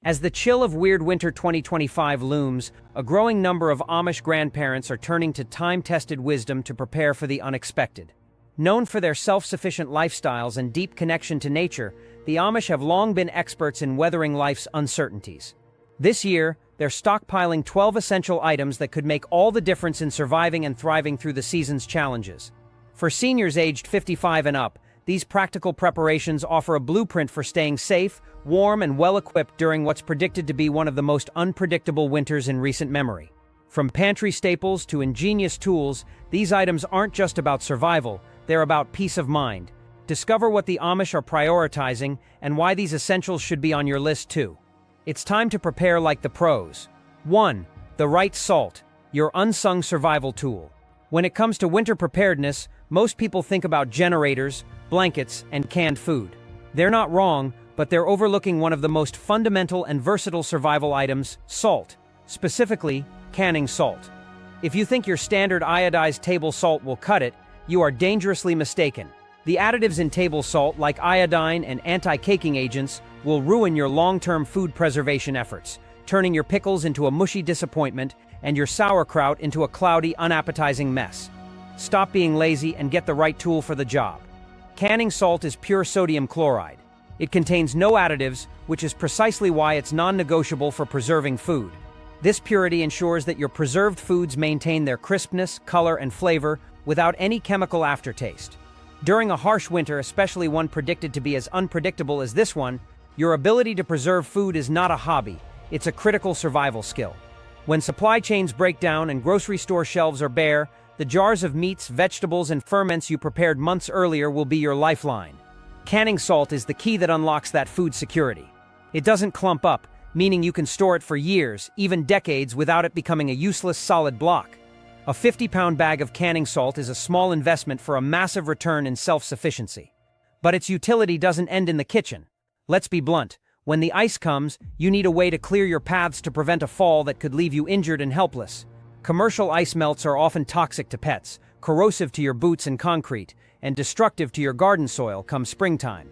As the chill of weird winter 2025 looms, a growing number of Amish grandparents are turning to time-tested wisdom to prepare for the unexpected. Known for their self-sufficient lifestyles and deep connection to nature, the Amish have long been experts in weathering life's uncertainties. This year, they're stockpiling 12 essential items that could make all the difference in surviving and thriving through the season's challenges. For seniors aged 55 and up, these practical preparations offer a blueprint for staying safe, warm, and well-equipped during what's predicted to be one of the most unpredictable winters in recent memory. From pantry staples to ingenious tools, these items aren't just about survival, they're about peace of mind. Discover what the Amish are prioritizing and why these essentials should be on your list too. It's time to prepare like the pros. 1. The right salt, your unsung survival tool. When it comes to winter preparedness, most people think about generators, blankets, and canned food. They're not wrong, but they're overlooking one of the most fundamental and versatile survival items, salt. Specifically, canning salt. If you think your standard iodized table salt will cut it, you are dangerously mistaken. The additives in table salt, like iodine and anti-caking agents, will ruin your long-term food preservation efforts, turning your pickles into a mushy disappointment and your sauerkraut into a cloudy, unappetizing mess. Stop being lazy and get the right tool for the job. Canning salt is pure sodium chloride. It contains no additives, which is precisely why it's non-negotiable for preserving food. This purity ensures that your preserved foods maintain their crispness, color, and flavor without any chemical aftertaste. During a harsh winter, especially one predicted to be as unpredictable as this one, your ability to preserve food is not a hobby, it's a critical survival skill. When supply chains break down and grocery store shelves are bare, the jars of meats, vegetables, and ferments you prepared months earlier will be your lifeline. Canning salt is the key that unlocks that food security. It doesn't clump up, meaning you can store it for years, even decades, without it becoming a useless solid block. A 50-pound bag of canning salt is a small investment for a massive return in self-sufficiency. But its utility doesn't end in the kitchen. Let's be blunt. When the ice comes, you need a way to clear your paths to prevent a fall that could leave you injured and helpless. Commercial ice melts are often toxic to pets, corrosive to your boots and concrete, and destructive to your garden soil come springtime.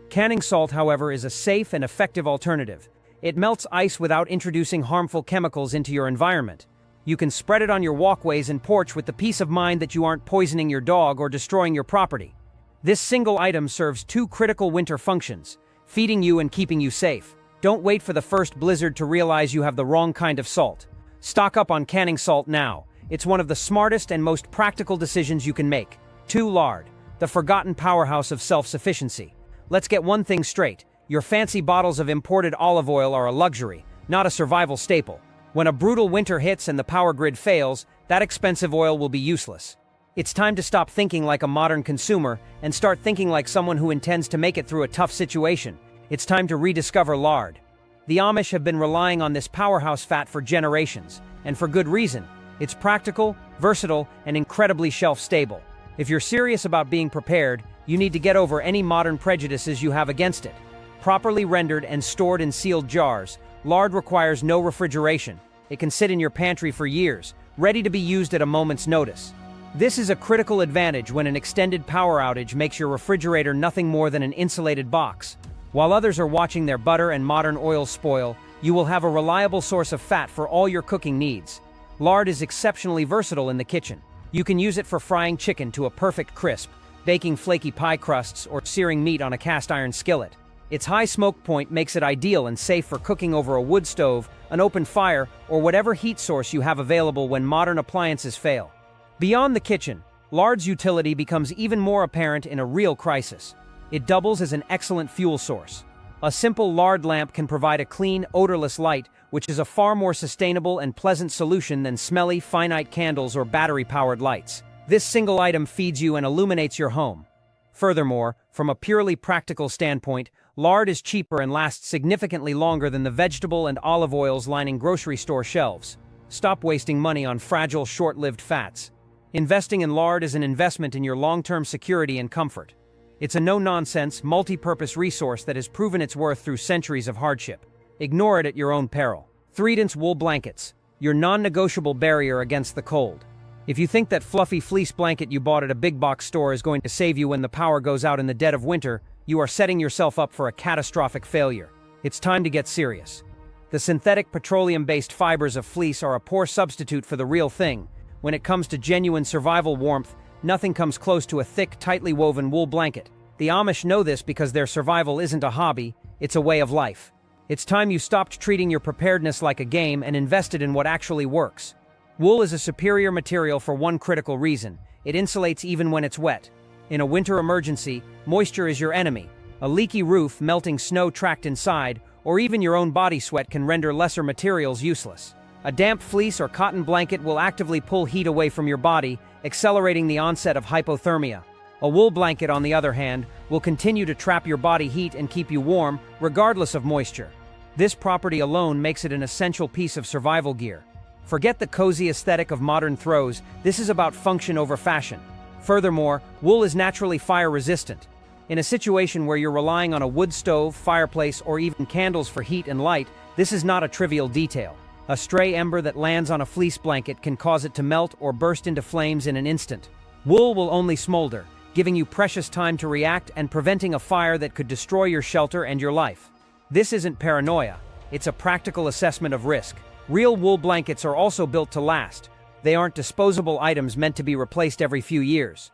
Canning salt, however, is a safe and effective alternative. It melts ice without introducing harmful chemicals into your environment. You can spread it on your walkways and porch with the peace of mind that you aren't poisoning your dog or destroying your property. This single item serves two critical winter functions: feeding you and keeping you safe. Don't wait for the first blizzard to realize you have the wrong kind of salt. Stock up on canning salt now. It's one of the smartest and most practical decisions you can make. 2. Lard, the forgotten powerhouse of self-sufficiency. Let's get one thing straight. Your fancy bottles of imported olive oil are a luxury, not a survival staple. When a brutal winter hits and the power grid fails, that expensive oil will be useless. It's time to stop thinking like a modern consumer and start thinking like someone who intends to make it through a tough situation. It's time to rediscover lard. The Amish have been relying on this powerhouse fat for generations, and for good reason. It's practical, versatile, and incredibly shelf-stable. If you're serious about being prepared, you need to get over any modern prejudices you have against it. Properly rendered and stored in sealed jars, lard requires no refrigeration. It can sit in your pantry for years, ready to be used at a moment's notice. This is a critical advantage when an extended power outage makes your refrigerator nothing more than an insulated box. While others are watching their butter and modern oils spoil, you will have a reliable source of fat for all your cooking needs. Lard is exceptionally versatile in the kitchen. You can use it for frying chicken to a perfect crisp, baking flaky pie crusts, or searing meat on a cast iron skillet. Its high smoke point makes it ideal and safe for cooking over a wood stove, an open fire, or whatever heat source you have available when modern appliances fail. Beyond the kitchen, lard's utility becomes even more apparent in a real crisis. It doubles as an excellent fuel source. A simple lard lamp can provide a clean, odorless light, which is a far more sustainable and pleasant solution than smelly, finite candles or battery-powered lights. This single item feeds you and illuminates your home. Furthermore, from a purely practical standpoint, lard is cheaper and lasts significantly longer than the vegetable and olive oils lining grocery store shelves. Stop wasting money on fragile, short-lived fats. Investing in lard is an investment in your long-term security and comfort. It's a no-nonsense, multi-purpose resource that has proven its worth through centuries of hardship. Ignore it at your own peril. 3. Wool blankets, your non-negotiable barrier against the cold. If you think that fluffy fleece blanket you bought at a big box store is going to save you when the power goes out in the dead of winter, you are setting yourself up for a catastrophic failure. It's time to get serious. The synthetic petroleum-based fibers of fleece are a poor substitute for the real thing. When it comes to genuine survival warmth, nothing comes close to a thick, tightly woven wool blanket. The Amish know this because their survival isn't a hobby, it's a way of life. It's time you stopped treating your preparedness like a game and invested in what actually works. Wool is a superior material for one critical reason: it insulates even when it's wet. In a winter emergency, moisture is your enemy. A leaky roof, melting snow trapped inside, or even your own body sweat can render lesser materials useless. A damp fleece or cotton blanket will actively pull heat away from your body, accelerating the onset of hypothermia. A wool blanket, on the other hand, will continue to trap your body heat and keep you warm, regardless of moisture. This property alone makes it an essential piece of survival gear. Forget the cozy aesthetic of modern throws, this is about function over fashion. Furthermore, wool is naturally fire-resistant. In a situation where you're relying on a wood stove, fireplace, or even candles for heat and light, this is not a trivial detail. A stray ember that lands on a fleece blanket can cause it to melt or burst into flames in an instant. Wool will only smolder, giving you precious time to react and preventing a fire that could destroy your shelter and your life. This isn't paranoia, it's a practical assessment of risk. Real wool blankets are also built to last. They aren't disposable items meant to be replaced every few years.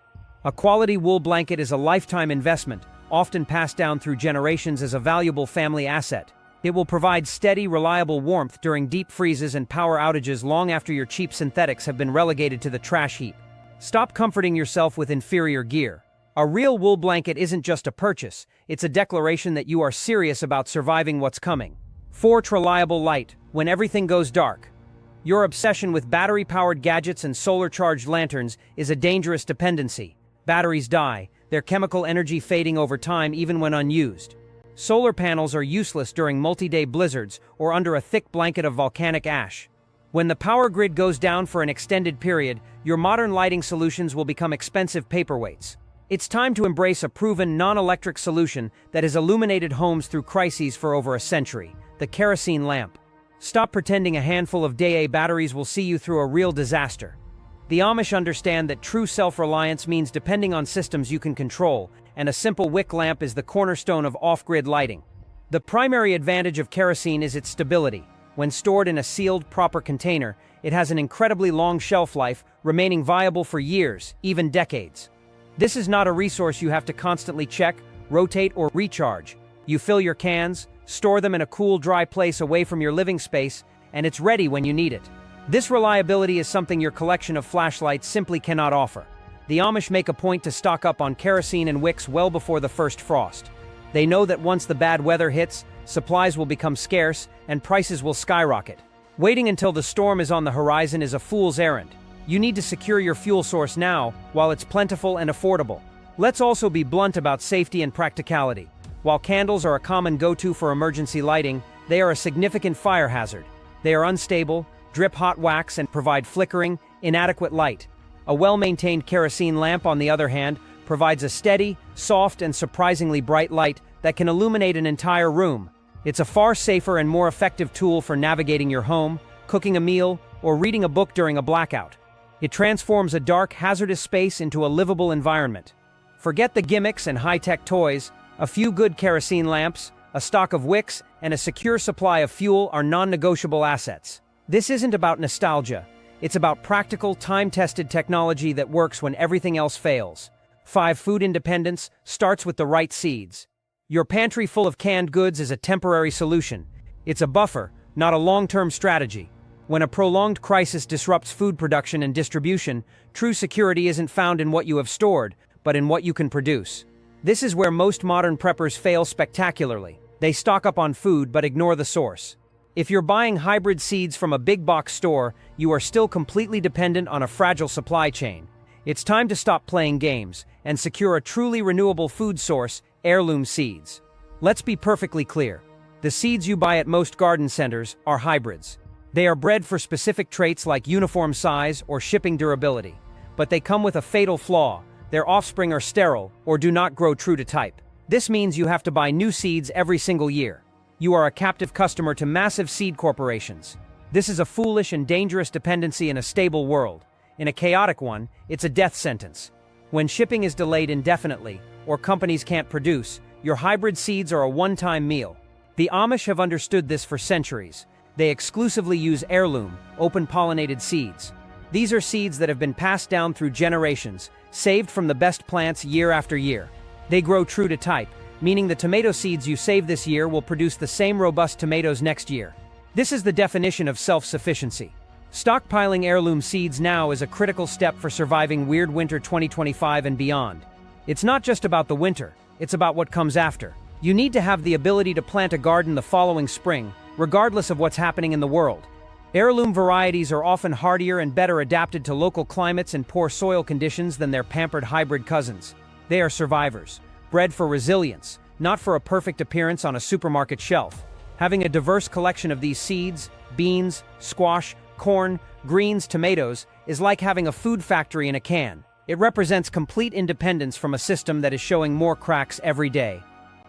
A quality wool blanket is a lifetime investment, often passed down through generations as a valuable family asset. It will provide steady, reliable warmth during deep freezes and power outages long after your cheap synthetics have been relegated to the trash heap. Stop comforting yourself with inferior gear. A real wool blanket isn't just a purchase, it's a declaration that you are serious about surviving what's coming. Forge reliable light when everything goes dark. Your obsession with battery-powered gadgets and solar-charged lanterns is a dangerous dependency. Batteries die, their chemical energy fading over time even when unused. Solar panels are useless during multi-day blizzards or under a thick blanket of volcanic ash. When the power grid goes down for an extended period, your modern lighting solutions will become expensive paperweights. It's time to embrace a proven non-electric solution that has illuminated homes through crises for over a century: the kerosene lamp. Stop pretending a handful of AA batteries will see you through a real disaster. The Amish understand that true self-reliance means depending on systems you can control, and a simple wick lamp is the cornerstone of off-grid lighting. The primary advantage of kerosene is its stability. When stored in a sealed, proper container, it has an incredibly long shelf life, remaining viable for years, even decades. This is not a resource you have to constantly check, rotate, or recharge. You fill your cans, store them in a cool, dry place away from your living space, and it's ready when you need it. This reliability is something your collection of flashlights simply cannot offer. The Amish make a point to stock up on kerosene and wicks well before the first frost. They know that once the bad weather hits, supplies will become scarce and prices will skyrocket. Waiting until the storm is on the horizon is a fool's errand. You need to secure your fuel source now, while it's plentiful and affordable. Let's also be blunt about safety and practicality. While candles are a common go-to for emergency lighting, they are a significant fire hazard. They are unstable, drip hot wax, and provide flickering, inadequate light. A well-maintained kerosene lamp, on the other hand, provides a steady, soft, and surprisingly bright light that can illuminate an entire room. It's a far safer and more effective tool for navigating your home, cooking a meal, or reading a book during a blackout. It transforms a dark, hazardous space into a livable environment. Forget the gimmicks and high-tech toys. A few good kerosene lamps, a stock of wicks, and a secure supply of fuel are non-negotiable assets. This isn't about nostalgia. It's about practical, time-tested technology that works when everything else fails. 5. Food independence starts with the right seeds. Your pantry full of canned goods is a temporary solution. It's a buffer, not a long-term strategy. When a prolonged crisis disrupts food production and distribution, true security isn't found in what you have stored, but in what you can produce. This is where most modern preppers fail spectacularly. They stock up on food but ignore the source. If you're buying hybrid seeds from a big box store, you are still completely dependent on a fragile supply chain. It's time to stop playing games and secure a truly renewable food source: heirloom seeds. Let's be perfectly clear. The seeds you buy at most garden centers are hybrids. They are bred for specific traits like uniform size or shipping durability. But they come with a fatal flaw: their offspring are sterile or do not grow true to type. This means you have to buy new seeds every single year. You are a captive customer to massive seed corporations. This is a foolish and dangerous dependency in a stable world. In a chaotic one, it's a death sentence. When shipping is delayed indefinitely, or companies can't produce, your hybrid seeds are a one-time meal. The Amish have understood this for centuries, They exclusively use heirloom, open-pollinated seeds. These are seeds that have been passed down through generations, saved from the best plants year after year. They grow true to type, meaning the tomato seeds you save this year will produce the same robust tomatoes next year. This is the definition of self-sufficiency. Stockpiling heirloom seeds now is a critical step for surviving weird winter 2025 and beyond. It's not just about the winter, it's about what comes after. You need to have the ability to plant a garden the following spring, regardless of what's happening in the world. Heirloom varieties are often hardier and better adapted to local climates and poor soil conditions than their pampered hybrid cousins. They are survivors, bred for resilience, not for a perfect appearance on a supermarket shelf. Having a diverse collection of these seeds, beans, squash, corn, greens, tomatoes, is like having a food factory in a can. It represents complete independence from a system that is showing more cracks every day.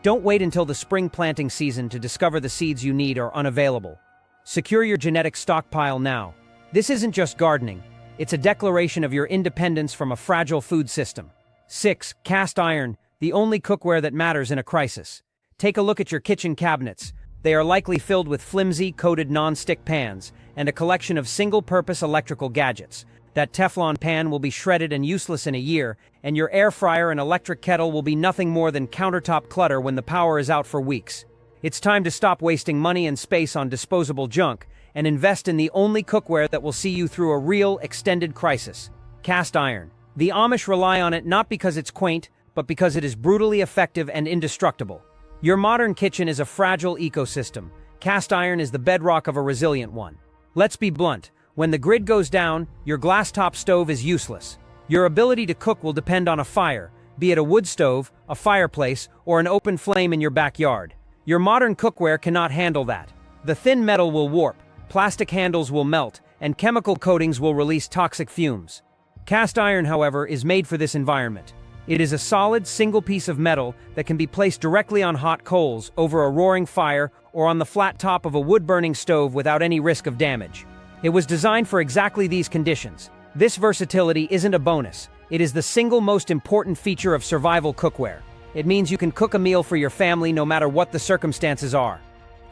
Don't wait until the spring planting season to discover the seeds you need are unavailable. Secure your genetic stockpile now. This isn't just gardening, it's a declaration of your independence from a fragile food system. 6. Cast iron, the only cookware that matters in a crisis. Take a look at your kitchen cabinets. They are likely filled with flimsy, coated non-stick pans and a collection of single-purpose electrical gadgets. That Teflon pan will be shredded and useless in a year, and your air fryer and electric kettle will be nothing more than countertop clutter when the power is out for weeks. It's time to stop wasting money and space on disposable junk and invest in the only cookware that will see you through a real, extended crisis. Cast iron. The Amish rely on it not because it's quaint, but because it is brutally effective and indestructible. Your modern kitchen is a fragile ecosystem. Cast iron is the bedrock of a resilient one. Let's be blunt. When the grid goes down, your glass-top stove is useless. Your ability to cook will depend on a fire, be it a wood stove, a fireplace, or an open flame in your backyard. Your modern cookware cannot handle that. The thin metal will warp, plastic handles will melt, and chemical coatings will release toxic fumes. Cast iron, however, is made for this environment. It is a solid, single piece of metal that can be placed directly on hot coals, over a roaring fire, or on the flat top of a wood-burning stove without any risk of damage. It was designed for exactly these conditions. This versatility isn't a bonus. It is the single most important feature of survival cookware. It means you can cook a meal for your family no matter what the circumstances are.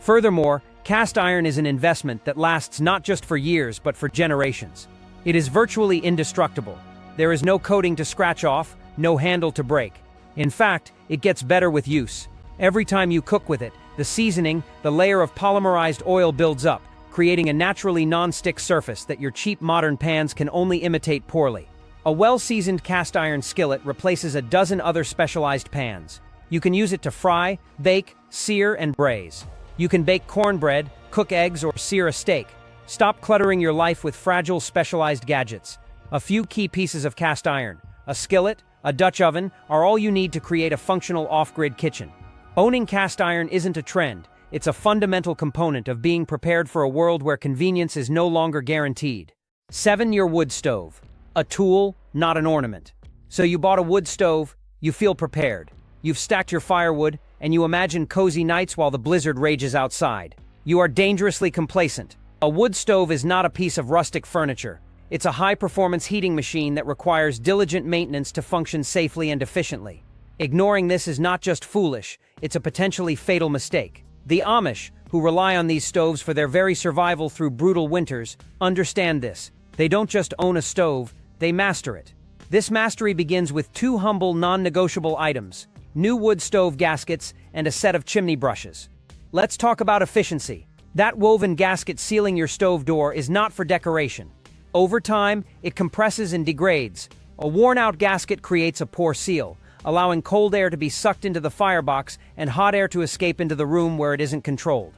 Furthermore, cast iron is an investment that lasts not just for years but for generations. It is virtually indestructible. There is no coating to scratch off, no handle to break. In fact, it gets better with use. Every time you cook with it, the seasoning, the layer of polymerized oil builds up, creating a naturally non-stick surface that your cheap modern pans can only imitate poorly. A well-seasoned cast iron skillet replaces a dozen other specialized pans. You can use it to fry, bake, sear, and braise. You can bake cornbread, cook eggs, or sear a steak. Stop cluttering your life with fragile, specialized gadgets. A few key pieces of cast iron, a skillet, a Dutch oven, are all you need to create a functional off-grid kitchen. Owning cast iron isn't a trend. It's a fundamental component of being prepared for a world where convenience is no longer guaranteed. 7. Your wood stove. A tool, not an ornament. So you bought a wood stove, you feel prepared. You've stacked your firewood, and you imagine cozy nights while the blizzard rages outside. You are dangerously complacent. A wood stove is not a piece of rustic furniture. It's a high-performance heating machine that requires diligent maintenance to function safely and efficiently. Ignoring this is not just foolish, it's a potentially fatal mistake. The Amish, who rely on these stoves for their very survival through brutal winters, understand this. They don't just own a stove, they master it. This mastery begins with two humble, non-negotiable items: new wood stove gaskets and a set of chimney brushes. Let's talk about efficiency. That woven gasket sealing your stove door is not for decoration. Over time, it compresses and degrades. A worn-out gasket creates a poor seal, allowing cold air to be sucked into the firebox and hot air to escape into the room where it isn't controlled.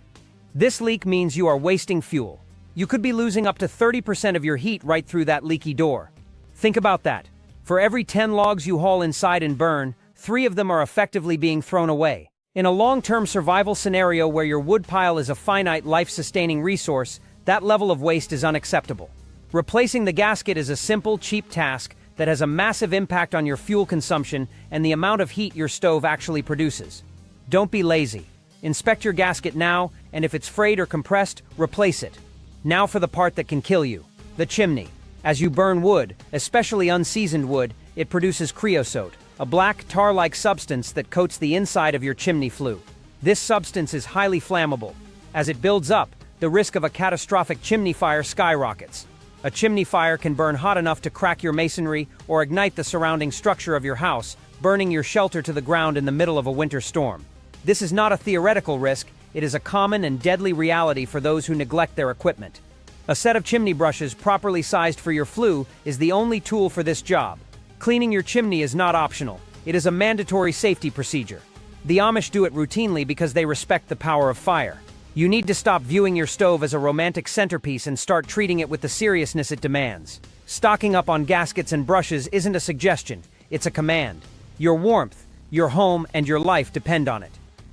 This leak means you are wasting fuel. You could be losing up to 30% of your heat right through that leaky door. Think about that. For every 10 logs you haul inside and burn, 3 of them are effectively being thrown away. In a long-term survival scenario where your wood pile is a finite, life-sustaining resource, that level of waste is unacceptable. Replacing the gasket is a simple, cheap task that has a massive impact on your fuel consumption and the amount of heat your stove actually produces. Don't be lazy. Inspect your gasket now, and if it's frayed or compressed, replace it. Now for the part that can kill you: the chimney. As you burn wood, especially unseasoned wood, it produces creosote, a black, tar-like substance that coats the inside of your chimney flue. This substance is highly flammable. As it builds up, the risk of a catastrophic chimney fire skyrockets. A chimney fire can burn hot enough to crack your masonry or ignite the surrounding structure of your house, burning your shelter to the ground in the middle of a winter storm. This is not a theoretical risk, it is a common and deadly reality for those who neglect their equipment. A set of chimney brushes properly sized for your flue is the only tool for this job. Cleaning your chimney is not optional, it is a mandatory safety procedure. The Amish do it routinely because they respect the power of fire. You need to stop viewing your stove as a romantic centerpiece and start treating it with the seriousness it demands. Stocking up on gaskets and brushes isn't a suggestion, it's a command. Your warmth, your home, and your life depend on it.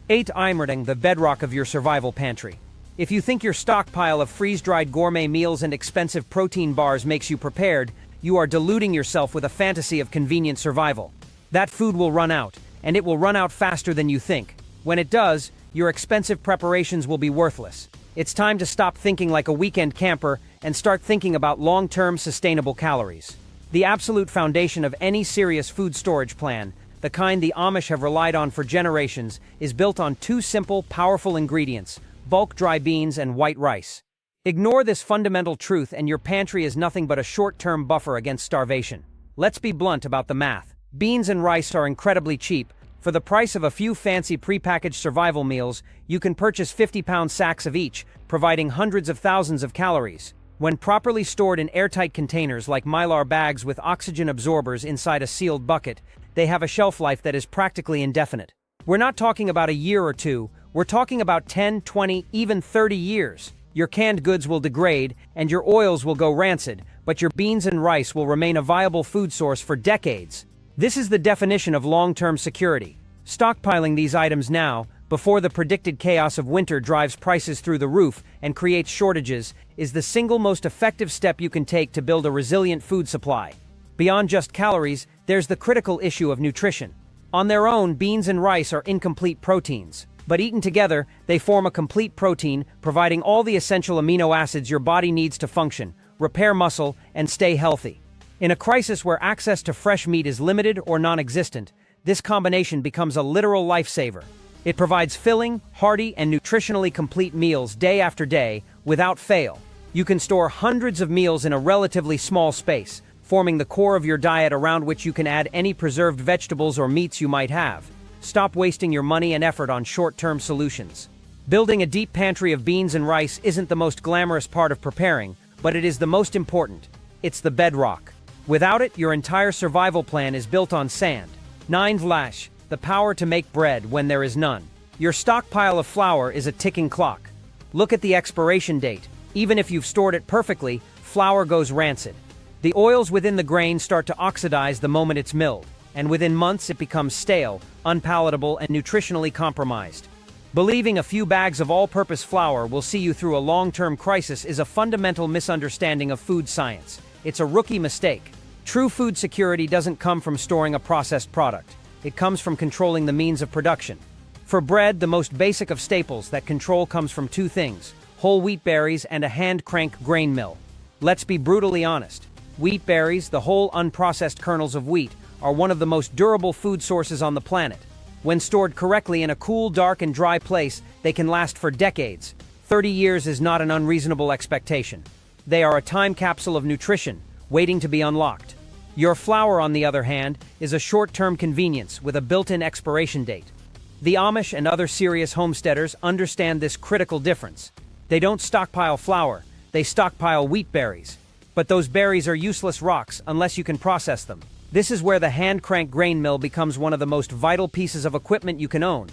8. Eimerding, the bedrock of your survival pantry. If you think your stockpile of freeze-dried gourmet meals and expensive protein bars makes you prepared, you are deluding yourself with a fantasy of convenient survival. That food will run out, and it will run out faster than you think. When it does, your expensive preparations will be worthless. It's time to stop thinking like a weekend camper and start thinking about long-term sustainable calories. The absolute foundation of any serious food storage plan, the kind the Amish have relied on for generations, is built on two simple, powerful ingredients: bulk dry beans and white rice. Ignore this fundamental truth and your pantry is nothing but a short-term buffer against starvation. Let's be blunt about the math. Beans and rice are incredibly cheap. For the price of a few fancy prepackaged survival meals, you can purchase 50-pound sacks of each, providing hundreds of thousands of calories. When properly stored in airtight containers like Mylar bags with oxygen absorbers inside a sealed bucket, they have a shelf life that is practically indefinite. We're not talking about a year or two, we're talking about 10, 20, even 30 years. Your canned goods will degrade, and your oils will go rancid, but your beans and rice will remain a viable food source for decades. This is the definition of long-term security. Stockpiling these items now, before the predicted chaos of winter drives prices through the roof and creates shortages, is the single most effective step you can take to build a resilient food supply. Beyond just calories, there's the critical issue of nutrition. On their own, beans and rice are incomplete proteins. But eaten together, they form a complete protein, providing all the essential amino acids your body needs to function, repair muscle, and stay healthy. In a crisis where access to fresh meat is limited or non-existent, this combination becomes a literal lifesaver. It provides filling, hearty, and nutritionally complete meals day after day, without fail. You can store hundreds of meals in a relatively small space, forming the core of your diet around which you can add any preserved vegetables or meats you might have. Stop wasting your money and effort on short-term solutions. Building a deep pantry of beans and rice isn't the most glamorous part of preparing, but it is the most important. It's the bedrock. Without it, your entire survival plan is built on sand. 9. Vlash, the power to make bread when there is none. Your stockpile of flour is a ticking clock. Look at the expiration date. Even if you've stored it perfectly, flour goes rancid. The oils within the grain start to oxidize the moment it's milled, and within months it becomes stale, unpalatable, and nutritionally compromised. Believing a few bags of all-purpose flour will see you through a long-term crisis is a fundamental misunderstanding of food science. It's a rookie mistake. True food security doesn't come from storing a processed product. It comes from controlling the means of production. For bread, the most basic of staples, that control comes from two things: whole wheat berries and a hand-crank grain mill. Let's be brutally honest. Wheat berries, the whole unprocessed kernels of wheat, are one of the most durable food sources on the planet. When stored correctly in a cool, dark, and dry place, they can last for decades. 30 years is not an unreasonable expectation. They are a time capsule of nutrition, waiting to be unlocked. Your flour, on the other hand, is a short-term convenience with a built-in expiration date. The Amish and other serious homesteaders understand this critical difference. They don't stockpile flour, they stockpile wheat berries. But those berries are useless rocks unless you can process them. This is where the hand-crank grain mill becomes one of the most vital pieces of equipment you can own.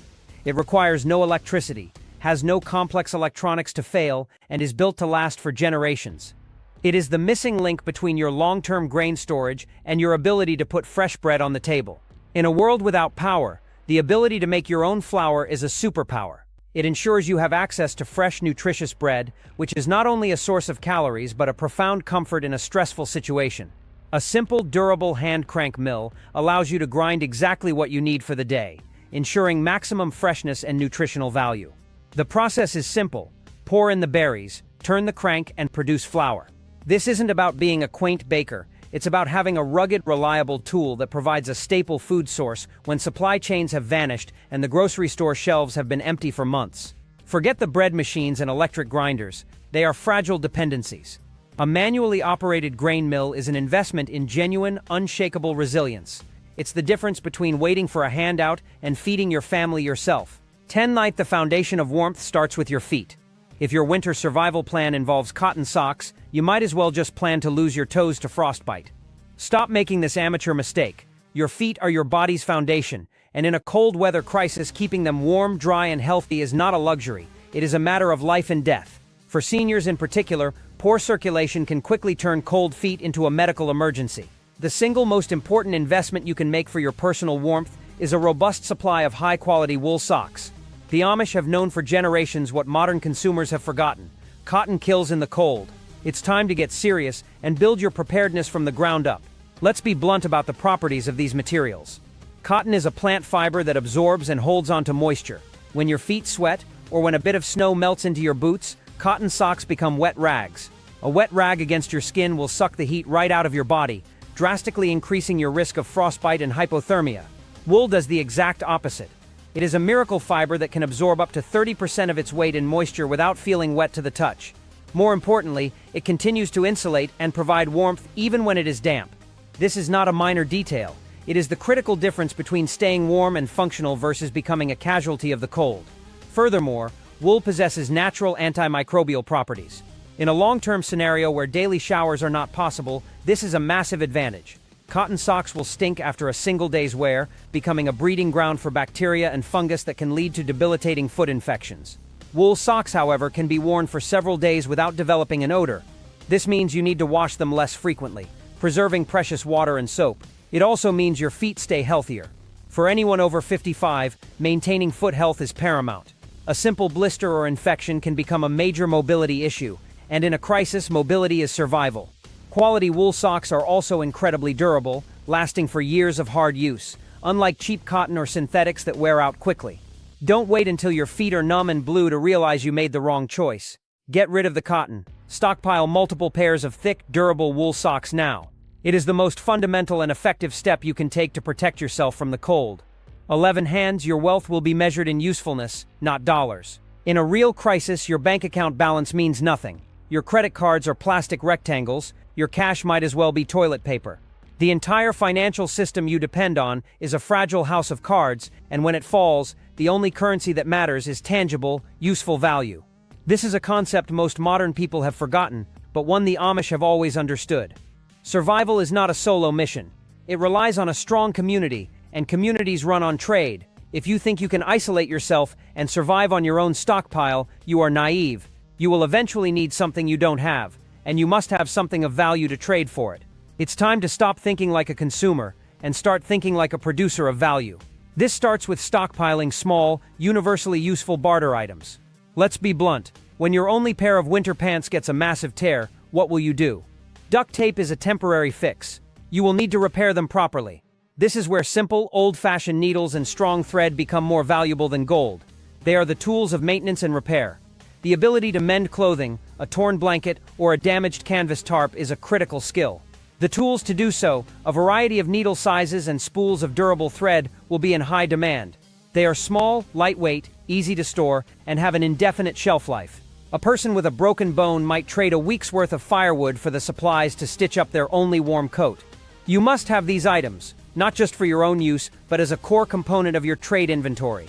It requires no electricity, has no complex electronics to fail, and is built to last for generations. It is the missing link between your long-term grain storage and your ability to put fresh bread on the table. In a world without power, the ability to make your own flour is a superpower. It ensures you have access to fresh, nutritious bread, which is not only a source of calories but a profound comfort in a stressful situation. A simple, durable hand-crank mill allows you to grind exactly what you need for the day, ensuring maximum freshness and nutritional value. The process is simple. Pour in the berries, turn the crank, and produce flour. This isn't about being a quaint baker. It's about having a rugged, reliable tool that provides a staple food source when supply chains have vanished and the grocery store shelves have been empty for months. Forget the bread machines and electric grinders. They are fragile dependencies. A manually operated grain mill is an investment in genuine, unshakable resilience. It's the difference between waiting for a handout and feeding your family yourself. 10. The foundation of warmth starts with your feet. If your winter survival plan involves cotton socks, you might as well just plan to lose your toes to frostbite. Stop making this amateur mistake. Your feet are your body's foundation, and in a cold weather crisis, keeping them warm, dry, and healthy is not a luxury. It is a matter of life and death. For seniors in particular, poor circulation can quickly turn cold feet into a medical emergency. The single most important investment you can make for your personal warmth is a robust supply of high-quality wool socks. The Amish have known for generations what modern consumers have forgotten. Cotton kills in the cold. It's time to get serious and build your preparedness from the ground up. Let's be blunt about the properties of these materials. Cotton is a plant fiber that absorbs and holds onto moisture. When your feet sweat, or when a bit of snow melts into your boots, cotton socks become wet rags. A wet rag against your skin will suck the heat right out of your body, drastically increasing your risk of frostbite and hypothermia. Wool does the exact opposite. It is a miracle fiber that can absorb up to 30% of its weight in moisture without feeling wet to the touch. More importantly, it continues to insulate and provide warmth even when it is damp. This is not a minor detail. It is the critical difference between staying warm and functional versus becoming a casualty of the cold. Furthermore, wool possesses natural antimicrobial properties. In a long-term scenario where daily showers are not possible, this is a massive advantage. Cotton socks will stink after a single day's wear, becoming a breeding ground for bacteria and fungus that can lead to debilitating foot infections. Wool socks, however, can be worn for several days without developing an odor. This means you need to wash them less frequently, preserving precious water and soap. It also means your feet stay healthier. For anyone over 55, maintaining foot health is paramount. A simple blister or infection can become a major mobility issue, and in a crisis, mobility is survival. Quality wool socks are also incredibly durable, lasting for years of hard use, unlike cheap cotton or synthetics that wear out quickly. Don't wait until your feet are numb and blue to realize you made the wrong choice. Get rid of the cotton. Stockpile multiple pairs of thick, durable wool socks now. It is the most fundamental and effective step you can take to protect yourself from the cold. 11. Your wealth will be measured in usefulness, not dollars. In a real crisis, your bank account balance means nothing. Your credit cards are plastic rectangles. Your cash might as well be toilet paper. The entire financial system you depend on is a fragile house of cards, and when it falls, the only currency that matters is tangible, useful value. This is a concept most modern people have forgotten, but one the Amish have always understood. Survival is not a solo mission. It relies on a strong community, and communities run on trade. If you think you can isolate yourself and survive on your own stockpile, you are naive. You will eventually need something you don't have, and you must have something of value to trade for it. It's time to stop thinking like a consumer and start thinking like a producer of value. This starts with stockpiling small, universally useful barter items. Let's be blunt. When your only pair of winter pants gets a massive tear, what will you do? Duct tape is a temporary fix. You will need to repair them properly. This is where simple, old-fashioned needles and strong thread become more valuable than gold. They are the tools of maintenance and repair. The ability to mend clothing, a torn blanket, or a damaged canvas tarp is a critical skill. The tools to do so, a variety of needle sizes and spools of durable thread, will be in high demand. They are small, lightweight, easy to store, and have an indefinite shelf life. A person with a broken bone might trade a week's worth of firewood for the supplies to stitch up their only warm coat. You must have these items, not just for your own use, but as a core component of your trade inventory.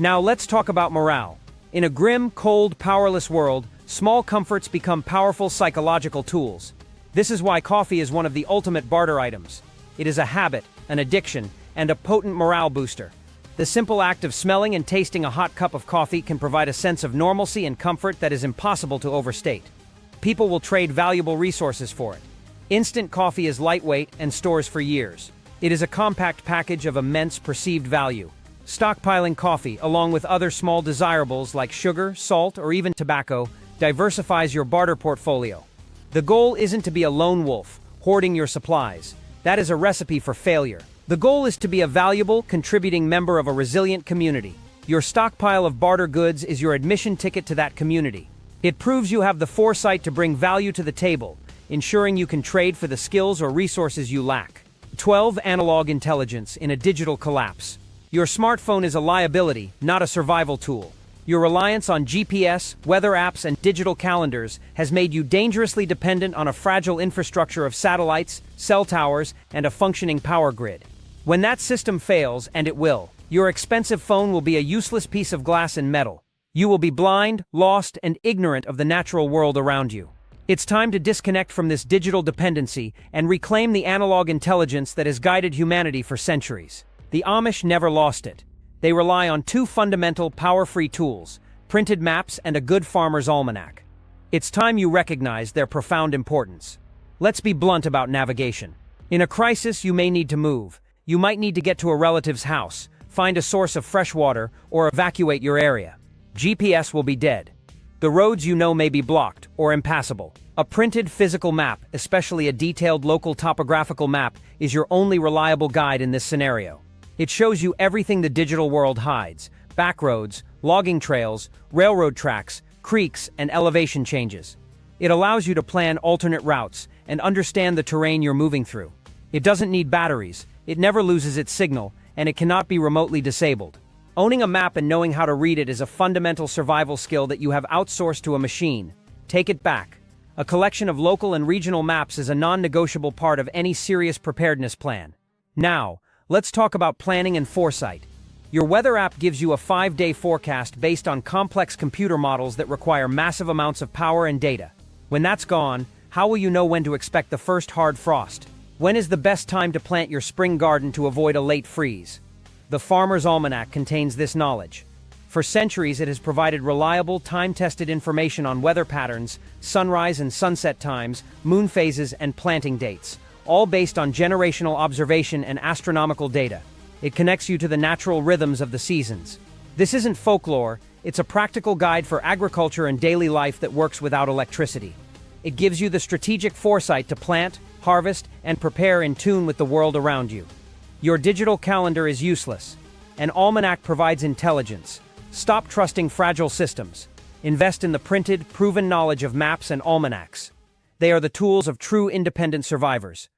Now let's talk about morale. In a grim, cold, powerless world, small comforts become powerful psychological tools. This is why coffee is one of the ultimate barter items. It is a habit, an addiction, and a potent morale booster. The simple act of smelling and tasting a hot cup of coffee can provide a sense of normalcy and comfort that is impossible to overstate. People will trade valuable resources for it. Instant coffee is lightweight and stores for years. It is a compact package of immense perceived value. Stockpiling coffee, along with other small desirables like sugar, salt, or even tobacco, diversifies your barter portfolio. The goal isn't to be a lone wolf, hoarding your supplies. That is a recipe for failure. The goal is to be a valuable, contributing member of a resilient community. Your stockpile of barter goods is your admission ticket to that community. It proves you have the foresight to bring value to the table, ensuring you can trade for the skills or resources you lack. 12. Analog intelligence in a digital collapse. Your smartphone is a liability, not a survival tool. Your reliance on GPS, weather apps, and digital calendars has made you dangerously dependent on a fragile infrastructure of satellites, cell towers, and a functioning power grid. When that system fails, and it will, your expensive phone will be a useless piece of glass and metal. You will be blind, lost, and ignorant of the natural world around you. It's time to disconnect from this digital dependency and reclaim the analog intelligence that has guided humanity for centuries. The Amish never lost it. They rely on two fundamental, power-free tools: printed maps and a good farmer's almanac. It's time you recognize their profound importance. Let's be blunt about navigation. In a crisis, you may need to move. You might need to get to a relative's house, find a source of fresh water, or evacuate your area. GPS will be dead. The roads you know may be blocked or impassable. A printed physical map, especially a detailed local topographical map, is your only reliable guide in this scenario. It shows you everything the digital world hides: back roads, logging trails, railroad tracks, creeks, and elevation changes. It allows you to plan alternate routes and understand the terrain you're moving through. It doesn't need batteries, it never loses its signal, and it cannot be remotely disabled. Owning a map and knowing how to read it is a fundamental survival skill that you have outsourced to a machine. Take it back. A collection of local and regional maps is a non-negotiable part of any serious preparedness plan. Now, let's talk about planning and foresight. Your weather app gives you a 5-day forecast based on complex computer models that require massive amounts of power and data. When that's gone, how will you know when to expect the first hard frost? When is the best time to plant your spring garden to avoid a late freeze? The Farmer's Almanac contains this knowledge. For centuries, it has provided reliable, time-tested information on weather patterns, sunrise and sunset times, moon phases, and planting dates, all based on generational observation and astronomical data. It connects you to the natural rhythms of the seasons. This isn't folklore, it's a practical guide for agriculture and daily life that works without electricity. It gives you the strategic foresight to plant, harvest, and prepare in tune with the world around you. Your digital calendar is useless. An almanac provides intelligence. Stop trusting fragile systems. Invest in the printed, proven knowledge of maps and almanacs. They are the tools of true independent survivors.